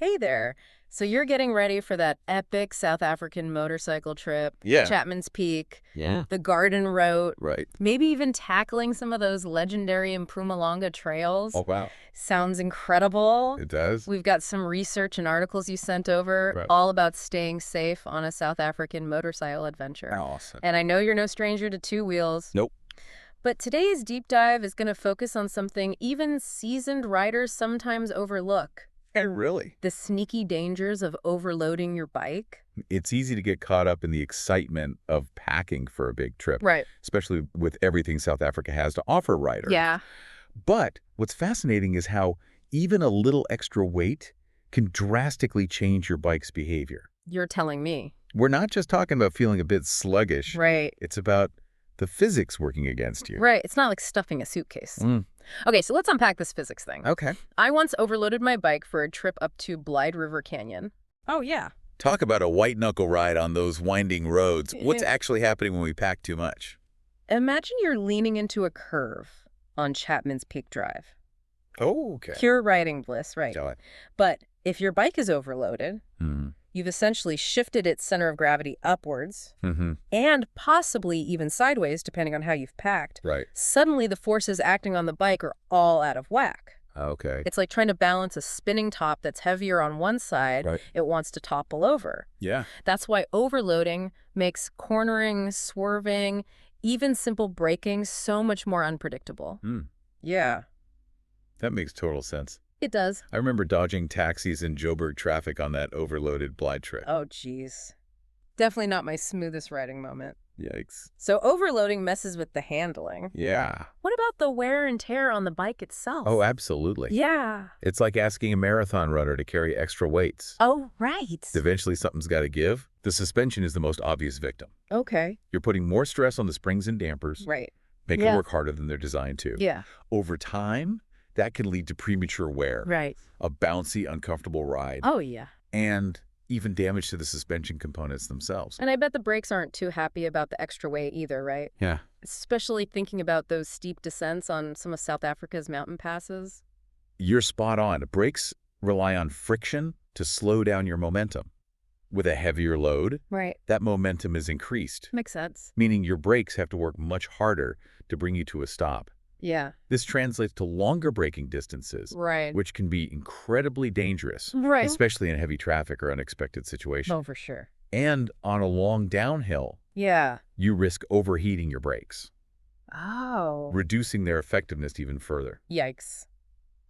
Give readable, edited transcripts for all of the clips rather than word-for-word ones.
Hey there. So you're getting ready for that epic South African motorcycle trip, Yeah. Chapman's Peak, Yeah. the Garden Route, Right. maybe even tackling some of those legendary Mpumalanga trails. Oh, wow. Sounds incredible. It does? We've got some research and articles you sent over Right. all about staying safe on a South African motorcycle adventure. Awesome. And I know you're no stranger to two wheels. Nope. But today's deep dive is going to focus on something even seasoned riders sometimes overlook. Really? The sneaky dangers of overloading your bike. It's easy to get caught up in the excitement of packing for a big trip, Right. especially with everything South Africa has to offer riders. Yeah. But what's fascinating is how even a little extra weight can drastically change your bike's behavior. You're telling me. We're not just talking about feeling a bit sluggish. Right. It's about the physics working against you. Right. It's not like stuffing a suitcase. Okay, so let's unpack this physics thing. Okay. I once overloaded my bike for a trip up to Blyde River Canyon. Oh, yeah. Talk about a white-knuckle ride on those winding roads. What's actually happening when we pack too much? Imagine you're leaning into a curve on Chapman's Peak Drive. Oh, okay. Pure riding bliss, right? Got it. But if your bike is overloaded, Mm-hmm. you've essentially shifted its center of gravity upwards Mm-hmm. and possibly even sideways, depending on how you've packed. Right. Suddenly, the forces acting on the bike are all out of whack. Okay. It's like trying to balance a spinning top that's heavier on one side. Right. It wants to topple over. Yeah. That's why overloading makes cornering, swerving, even simple braking so much more unpredictable. Yeah. That makes total sense. It does. I remember dodging taxis in Joburg traffic on that overloaded Blyde trip. Oh, geez. Definitely not my smoothest riding moment. Yikes. So overloading messes with the handling. Yeah. What about the wear and tear on the bike itself? Oh, absolutely. Yeah. It's like asking a marathon runner to carry extra weights. Oh, right. Eventually, something's got to give. The suspension is the most obvious victim. Okay. You're putting more stress on the springs and dampers, Right. making Yeah. it work harder than they're designed to. Yeah. Over time, that can lead to premature wear, Right. a bouncy, uncomfortable ride, Oh, yeah. and even damage to the suspension components themselves. And I bet the brakes aren't too happy about the extra weight either, right? Yeah. Especially thinking about those steep descents on some of South Africa's mountain passes. You're spot on. Brakes rely on friction to slow down your momentum. With a heavier load, Right. that momentum is increased, Makes sense. meaning your brakes have to work much harder to bring you to a stop. Yeah. This translates to longer braking distances, Right. which can be incredibly dangerous, Right. especially in heavy traffic or unexpected situations. Oh, for sure. And on a long downhill, Yeah. you risk overheating your brakes, Oh. reducing their effectiveness even further. Yikes.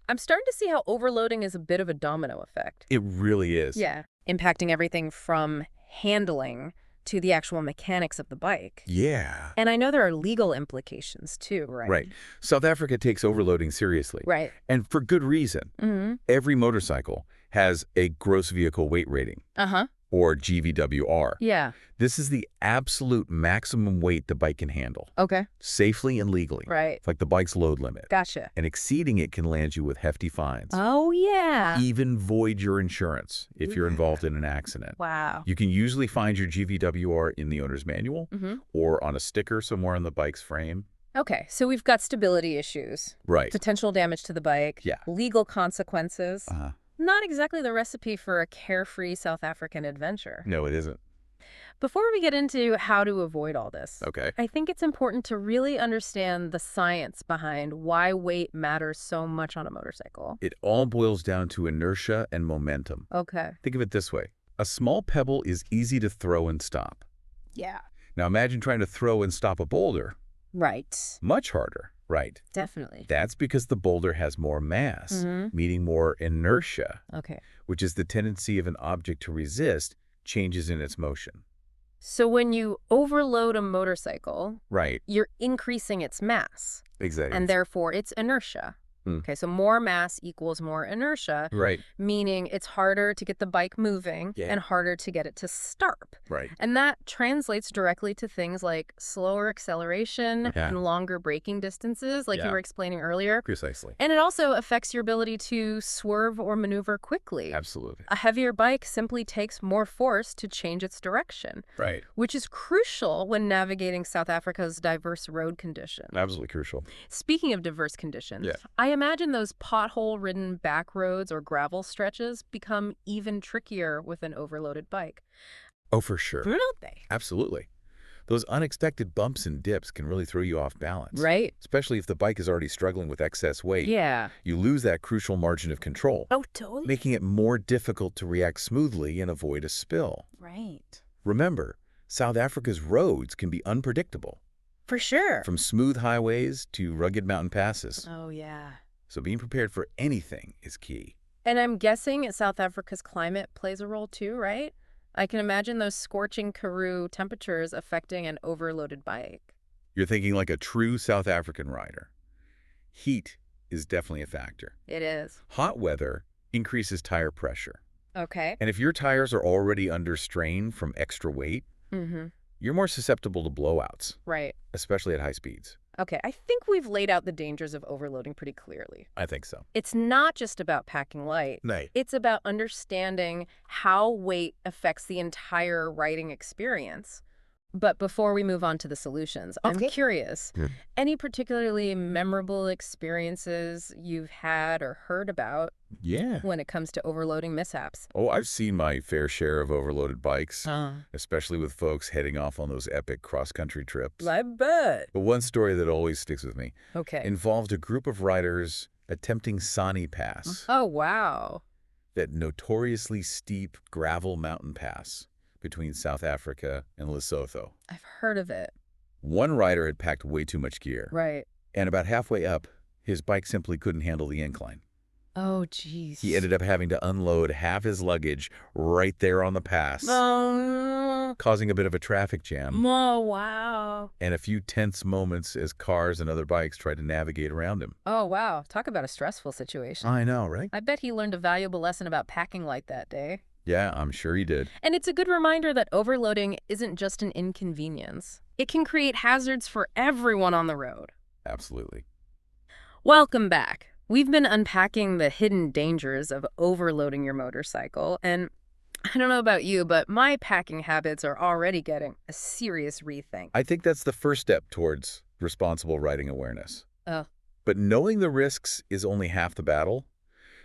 I'm starting to see how overloading is a bit of a domino effect. It really is. Yeah. Impacting everything from handling to the actual mechanics of the bike. Yeah. And I know there are legal implications too, right? Right. South Africa takes overloading seriously. Right. And for good reason. Mm-hmm. Every motorcycle has a gross vehicle weight rating, Uh-huh. or GVWR. Yeah. This is the absolute maximum weight the bike can handle, Okay. safely and legally. Right. It's like the bike's load limit. Gotcha. And exceeding it can land you with hefty fines. Oh, yeah. Even void your insurance if you're involved in an accident. Wow. You can usually find your GVWR in the owner's manual Mm-hmm. or on a sticker somewhere on the bike's frame. Okay, so we've got stability issues, Right. potential damage to the bike, Yeah. legal consequences. Uh-huh. Not exactly the recipe for a carefree South African adventure. No, it isn't. Before we get into how to avoid all this, Okay. I think it's important to really understand the science behind why weight matters so much on a motorcycle. It all boils down to inertia and momentum. Okay. Think of it this way. A small pebble is easy to throw and stop. Yeah. Now imagine trying to throw and stop a boulder. Right. Much harder, right? Definitely. That's because the boulder has more mass, Mm-hmm. meaning more inertia, Okay. which is the tendency of an object to resist changes in its motion. So when you overload a motorcycle, Right. you're increasing its mass, Exactly. and therefore its inertia. Hmm. Okay, so more mass equals more inertia, Right. meaning it's harder to get the bike moving Yeah. and harder to get it to start. Right. And that translates directly to things like slower acceleration Yeah. and longer braking distances, like you Yeah. were explaining earlier. Precisely. And it also affects your ability to swerve or maneuver quickly. Absolutely. A heavier bike simply takes more force to change its direction, Right. which is crucial when navigating South Africa's diverse road conditions. Absolutely crucial. Speaking of diverse conditions, Yeah. I imagine those pothole-ridden back roads or gravel stretches become even trickier with an overloaded bike. Oh, for sure. Don't they? Absolutely. Those unexpected bumps and dips can really throw you off balance. Right. Especially if the bike is already struggling with excess weight. Yeah. You lose that crucial margin of control, Oh, totally. making it more difficult to react smoothly and avoid a spill. Right. Remember, South Africa's roads can be unpredictable, For sure. from smooth highways to rugged mountain passes. Oh, yeah. So being prepared for anything is key. And I'm guessing South Africa's climate plays a role too, right? I can imagine those scorching Karoo temperatures affecting an overloaded bike. You're thinking like a true South African rider. Heat is definitely a factor. It is. Hot weather increases tire pressure. Okay. And if your tires are already under strain from extra weight, Mm-hmm. you're more susceptible to blowouts, Right. especially at high speeds. Okay, I think we've laid out the dangers of overloading pretty clearly. I think so. It's not just about packing light. Right. It's about understanding how weight affects the entire riding experience. But before we move on to the solutions, I'm curious, any particularly memorable experiences you've had or heard about Yeah. when it comes to overloading mishaps? Oh, I've seen my fair share of overloaded bikes, Uh, especially with folks heading off on those epic cross-country trips. I bet. But one story that always sticks with me Okay. involved a group of riders attempting Sani Pass, Oh, wow. that notoriously steep gravel mountain pass between South Africa and Lesotho. I've heard of it. One rider had packed way too much gear, Right. and about halfway up, his bike simply couldn't handle the incline. Oh, jeez. He ended up having to unload half his luggage right there on the pass, causing a bit of a traffic jam Oh, wow. and a few tense moments as cars and other bikes tried to navigate around him. Oh, wow. Talk about a stressful situation. I know, right? I bet he learned a valuable lesson about packing light that day. Yeah, I'm sure he did. And it's a good reminder that overloading isn't just an inconvenience. It can create hazards for everyone on the road. Absolutely. Welcome back. We've been unpacking the hidden dangers of overloading your motorcycle, and I don't know about you, but my packing habits are already getting a serious rethink. I think that's the first step towards responsible riding awareness. Oh. But knowing the risks is only half the battle.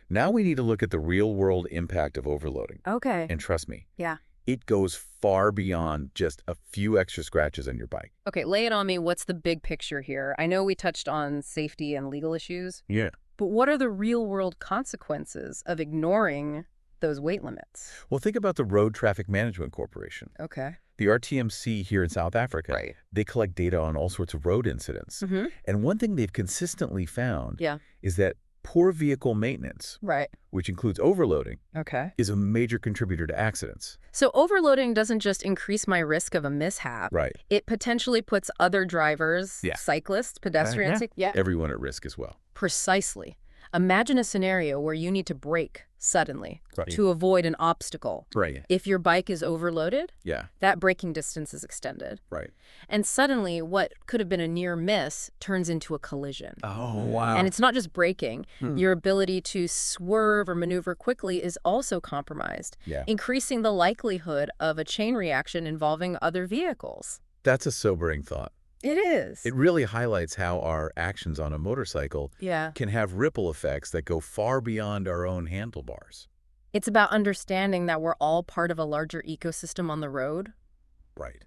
Now we need to look at the real-world impact of overloading. Okay. And trust me, Yeah. it goes far beyond just a few extra scratches on your bike. Okay, lay it on me. What's the big picture here? I know we touched on safety and legal issues, Yeah. but what are the real-world consequences of ignoring those weight limits? Well, think about the Road Traffic Management Corporation. Okay. The RTMC here in South Africa. Right. They collect data on all sorts of road incidents. Mm-hmm. And one thing they've consistently found Yeah. is that poor vehicle maintenance, Right. which includes overloading, Okay. is a major contributor to accidents. So overloading doesn't just increase my risk of a mishap. Right. It potentially puts other drivers, Yeah. cyclists, pedestrians, Everyone at risk as well. Precisely. Imagine a scenario where you need to brake suddenly Right. to avoid an obstacle. Right. If your bike is overloaded, Yeah. that braking distance is extended. Right. And suddenly, what could have been a near miss turns into a collision. Oh, wow. And it's not just braking. Your ability to swerve or maneuver quickly is also compromised, Yeah. increasing the likelihood of a chain reaction involving other vehicles. That's a sobering thought. It is. It really highlights how our actions on a motorcycle Yeah. can have ripple effects that go far beyond our own handlebars. It's about understanding that we're all part of a larger ecosystem on the road. Right.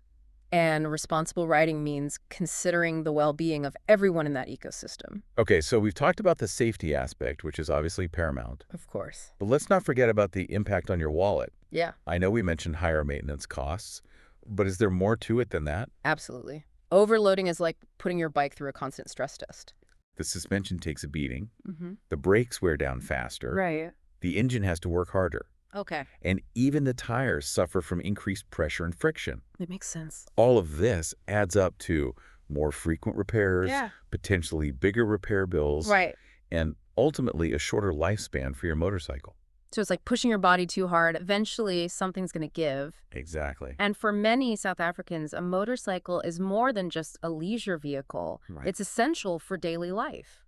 And responsible riding means considering the well-being of everyone in that ecosystem. Okay, so we've talked about the safety aspect, which is obviously paramount. Of course. But let's not forget about the impact on your wallet. Yeah, I know we mentioned higher maintenance costs, but is there more to it than that? absolutely. Overloading is like putting your bike through a constant stress test. The suspension takes a beating, Mm-hmm. the brakes wear down faster, Right. the engine has to work harder, Okay. and even the tires suffer from increased pressure and friction. It makes sense. All of this adds up to more frequent repairs, Yeah. potentially bigger repair bills, Right. and ultimately a shorter lifespan for your motorcycle. So it's like pushing your body too hard. Eventually, something's going to give. Exactly. And for many South Africans, a motorcycle is more than just a leisure vehicle. Right. It's essential for daily life.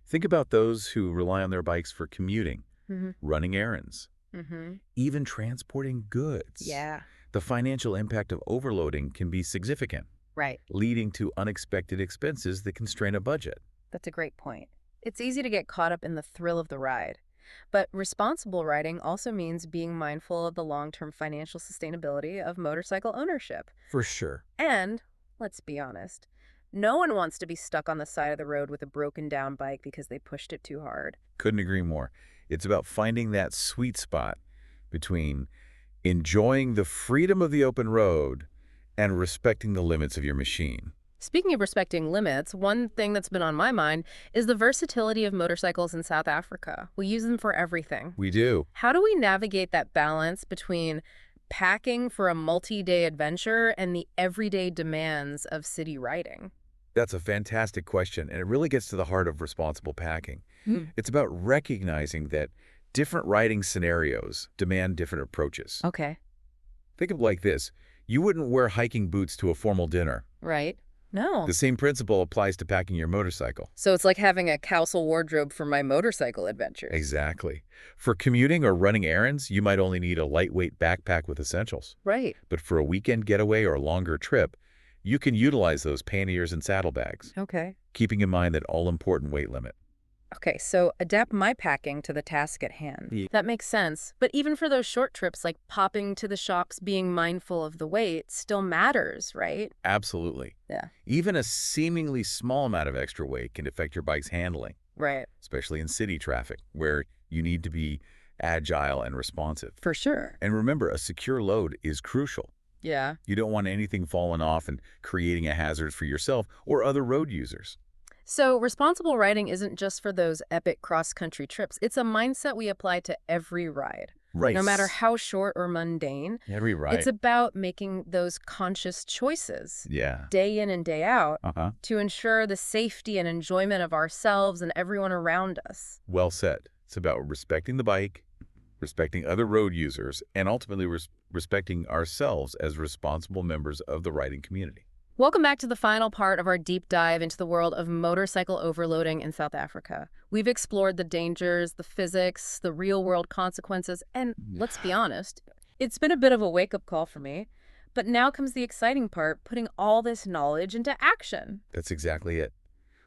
Think about those who rely on their bikes for commuting, Mm-hmm. running errands, Mm-hmm. even transporting goods. Yeah. The financial impact of overloading can be significant, Right. leading to unexpected expenses that can strain a budget. That's a great point. It's easy to get caught up in the thrill of the ride. But responsible riding also means being mindful of the long-term financial sustainability of motorcycle ownership. For sure. And, let's be honest, no one wants to be stuck on the side of the road with a broken down bike because they pushed it too hard. Couldn't agree more. It's about finding that sweet spot between enjoying the freedom of the open road and respecting the limits of your machine. Speaking of respecting limits, one thing that's been on my mind is the versatility of motorcycles in South Africa. We use them for everything. We do. How do we navigate that balance between packing for a multi-day adventure and the everyday demands of city riding? That's a fantastic question, and it really gets to the heart of responsible packing. It's about recognizing that different riding scenarios demand different approaches. Okay. Think of it like this. You wouldn't wear hiking boots to a formal dinner. Right. No. The same principle applies to packing your motorcycle. So it's like having a Cowsell wardrobe for my motorcycle adventures. Exactly. For commuting or running errands, you might only need a lightweight backpack with essentials. Right. But for a weekend getaway or a longer trip, you can utilize those panniers and saddlebags, Okay. keeping in mind that all-important weight limit. Okay, so adapt my packing to the task at hand. Yeah. That makes sense. But even for those short trips, like popping to the shops, being mindful of the weight still matters, right? Absolutely. Yeah. Even a seemingly small amount of extra weight can affect your bike's handling, Right. especially in city traffic, where you need to be agile and responsive. For sure. And remember, a secure load is crucial. Yeah. You don't want anything falling off and creating a hazard for yourself or other road users. So responsible riding isn't just for those epic cross-country trips. It's a mindset we apply to every ride. Right. No matter how short or mundane. Every ride. It's about making those conscious choices Yeah. day in and day out Uh-huh. to ensure the safety and enjoyment of ourselves and everyone around us. Well said. It's about respecting the bike, respecting other road users, and ultimately respecting ourselves as responsible members of the riding community. Welcome back to the final part of our deep dive into the world of motorcycle overloading in South Africa. We've explored the dangers, the physics, the real-world consequences, and let's be honest, it's been a bit of a wake-up call for me. But now comes the exciting part, putting all this knowledge into action. That's exactly it.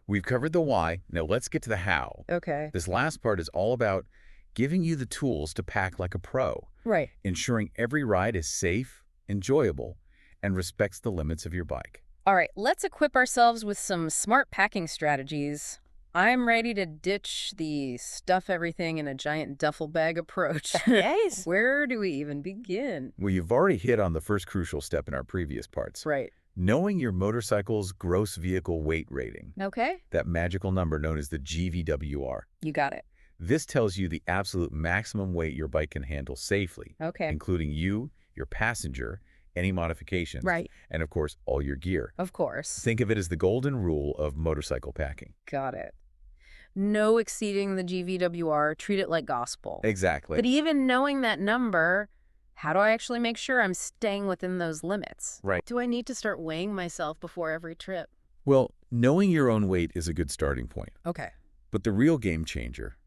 We've covered the why. Now let's get to the how. Okay. This last part is all about giving you the tools to pack like a pro, Right. ensuring every ride is safe, enjoyable, and respects the limits of your bike. All right, let's equip ourselves with some smart packing strategies. I'm ready to ditch the stuff everything in a giant duffel bag approach. Yes. Where do we even begin? Well, you've already hit on the first crucial step in our previous parts. Right. Knowing your motorcycle's gross vehicle weight rating, Okay. that magical number known as the GVWR. You got it. This tells you the absolute maximum weight your bike can handle safely, Okay. including you, your passenger, any modifications, Right. and of course, all your gear. Of course. Think of it as the golden rule of motorcycle packing. Got it. No exceeding the GVWR, treat it like gospel. Exactly. But even knowing that number, how do I actually make sure I'm staying within those limits? Right. Do I need to start weighing myself before every trip? Well, knowing your own weight is a good starting point. Okay. But the real game changer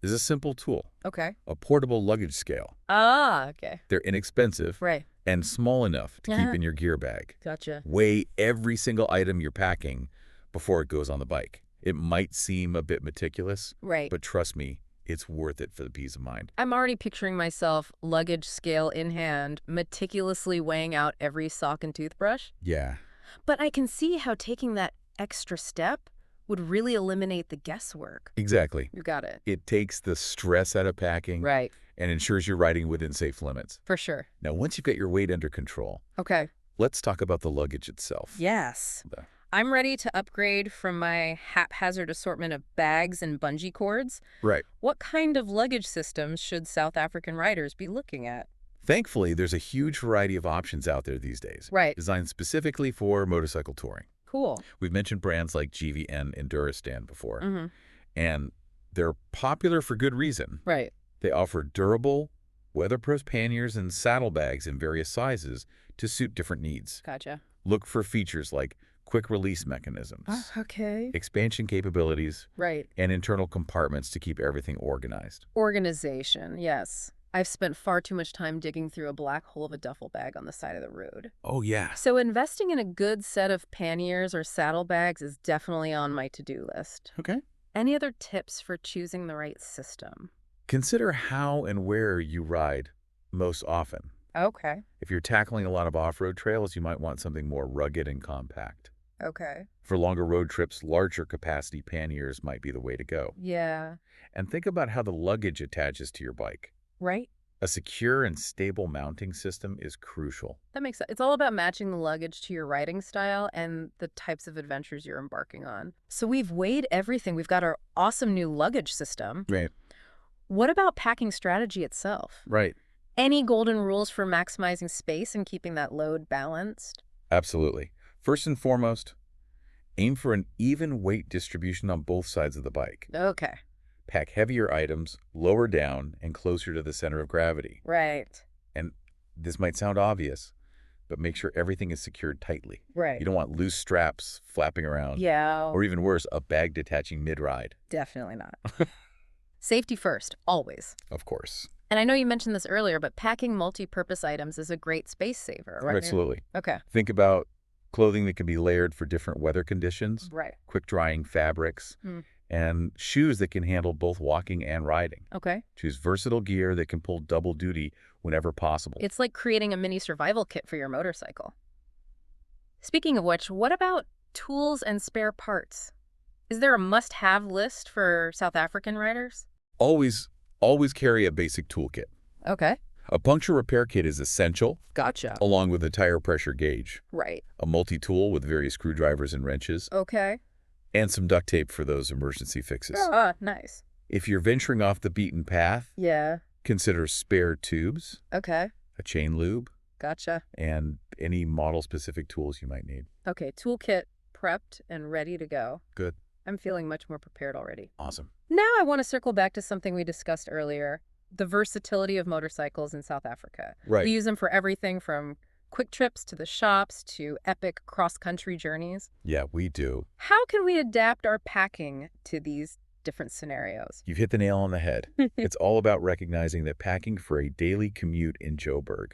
is a simple tool, Okay. a portable luggage scale. Ah, okay. They're inexpensive Right. and small enough to Uh-huh. keep in your gear bag. Gotcha. Weigh every single item you're packing before it goes on the bike. It might seem a bit meticulous, Right. but trust me, it's worth it for the peace of mind. I'm already picturing myself, luggage scale in hand, meticulously weighing out every sock and toothbrush. Yeah. But I can see how taking that extra step would really eliminate the guesswork. Exactly. You got it. It takes the stress out of packing Right. and ensures you're riding within safe limits. For sure. Now, once you've got your weight under control, Okay. let's talk about the luggage itself. Yes. The- I'm ready to upgrade from my haphazard assortment of bags and bungee cords. Right. What kind of luggage systems should South African riders be looking at? Thankfully, there's a huge variety of options out there these days, Right. designed specifically for motorcycle touring. Cool. We've mentioned brands like GVN and Durastan before, Mm-hmm. and they're popular for good reason. Right. They offer durable, weatherproof panniers and saddlebags in various sizes to suit different needs. Gotcha. Look for features like quick release mechanisms, Okay. expansion capabilities, Right. and internal compartments to keep everything organized. Organization, yes. I've spent far too much time digging through a black hole of a duffel bag on the side of the road. Oh, yeah. So investing in a good set of panniers or saddlebags is definitely on my to-do list. Okay. Any other tips for choosing the right system? Consider how and where you ride most often. Okay. If you're tackling a lot of off-road trails, you might want something more rugged and compact. Okay. For longer road trips, larger capacity panniers might be the way to go. Yeah. And think about how the luggage attaches to your bike. Right? A secure and stable mounting system is crucial. That makes sense. It's all about matching the luggage to your riding style and the types of adventures you're embarking on. So we've weighed everything. We've got our awesome new luggage system. Right. What about packing strategy itself? Right. Any golden rules for maximizing space and keeping that load balanced? Absolutely. First and foremost, aim for an even weight distribution on both sides of the bike. Okay. Pack heavier items lower down and closer to the center of gravity. Right. And this might sound obvious, but make sure everything is secured tightly. Right. You don't want loose straps flapping around. Yeah. Or even worse, a bag detaching mid-ride. Definitely not. Safety first, always. Of course. And I know you mentioned this earlier, but packing multi-purpose items is a great space saver, right? Absolutely. Okay. Think about clothing that can be layered for different weather conditions, Right. quick-drying fabrics, and shoes that can handle both walking and riding. Okay. Choose versatile gear that can pull double duty whenever possible. It's like creating a mini survival kit for your motorcycle. Speaking of which, what about tools and spare parts? Is there a must-have list for South African riders? Always carry a basic toolkit. Okay. A puncture repair kit is essential, Gotcha. along with a tire pressure gauge, Right. a multi-tool with various screwdrivers and wrenches, Okay. and some duct tape for those emergency fixes. Ah, nice. If you're venturing off the beaten path, Yeah. consider spare tubes, Okay. a chain lube, Gotcha. and any model-specific tools you might need. Okay, toolkit prepped and ready to go. Good. I'm feeling much more prepared already. Awesome. Now I want to circle back to something we discussed earlier, the versatility of motorcycles in South Africa. Right. We use them for everything from quick trips to the shops to epic cross-country journeys. Yeah, we do. How can we adapt our packing to these different scenarios? You've hit the nail on the head. It's all about recognizing that packing for a daily commute in Joburg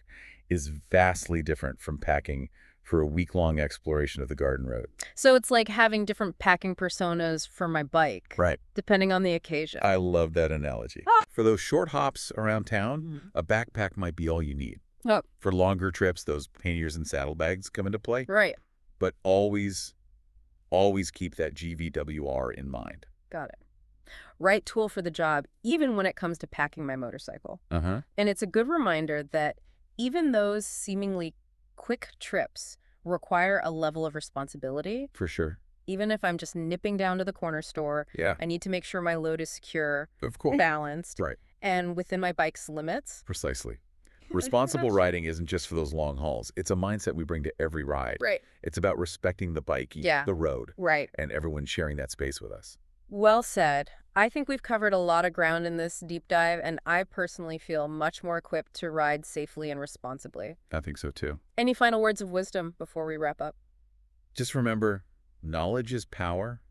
is vastly different from packing for a week-long exploration of the Garden Road. So it's like having different packing personas for my bike. Right. Depending on the occasion. I love that analogy. For those short hops around town, a backpack might be all you need. Oh. For longer trips, those panniers and saddlebags come into play. Right. But always keep that GVWR in mind. Got it. Right tool for the job, even when it comes to packing my motorcycle. Uh-huh. And it's a good reminder that even those seemingly quick trips require a level of responsibility. For sure. Even if I'm just nipping down to the corner store, Yeah. I need to make sure my load is secure, Of course. balanced, Right. and within my bike's limits. Precisely. Responsible riding isn't just for those long hauls. It's a mindset we bring to every ride. Right. It's about respecting the bike, Yeah. the road, Right. and everyone sharing that space with us. Well said. I think we've covered a lot of ground in this deep dive, and I personally feel much more equipped to ride safely and responsibly. I think so too. Any final words of wisdom before we wrap up? Just remember, knowledge is power,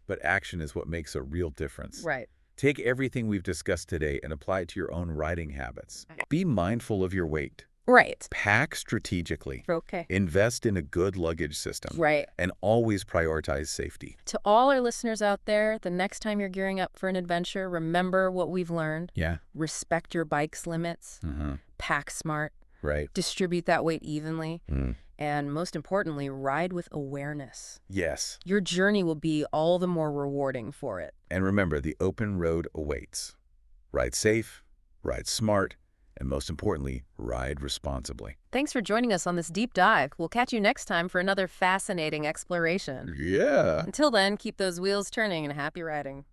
but action is what makes a real difference. Right. Take everything we've discussed today and apply it to your own riding habits. Be mindful of your weight. Right. Pack strategically. Okay. Invest in a good luggage system. Right. And always prioritize safety. To all our listeners out there, the next time you're gearing up for an adventure, remember what we've learned. Yeah. Respect your bike's limits. Pack smart. Right. Distribute that weight evenly. And most importantly, ride with awareness. Yes. Your journey will be all the more rewarding for it. And remember, the open road awaits. Ride safe, ride smart, and most importantly, ride responsibly. Thanks for joining us on this deep dive. We'll catch you next time for another fascinating exploration. Yeah. Until then, keep those wheels turning and happy riding.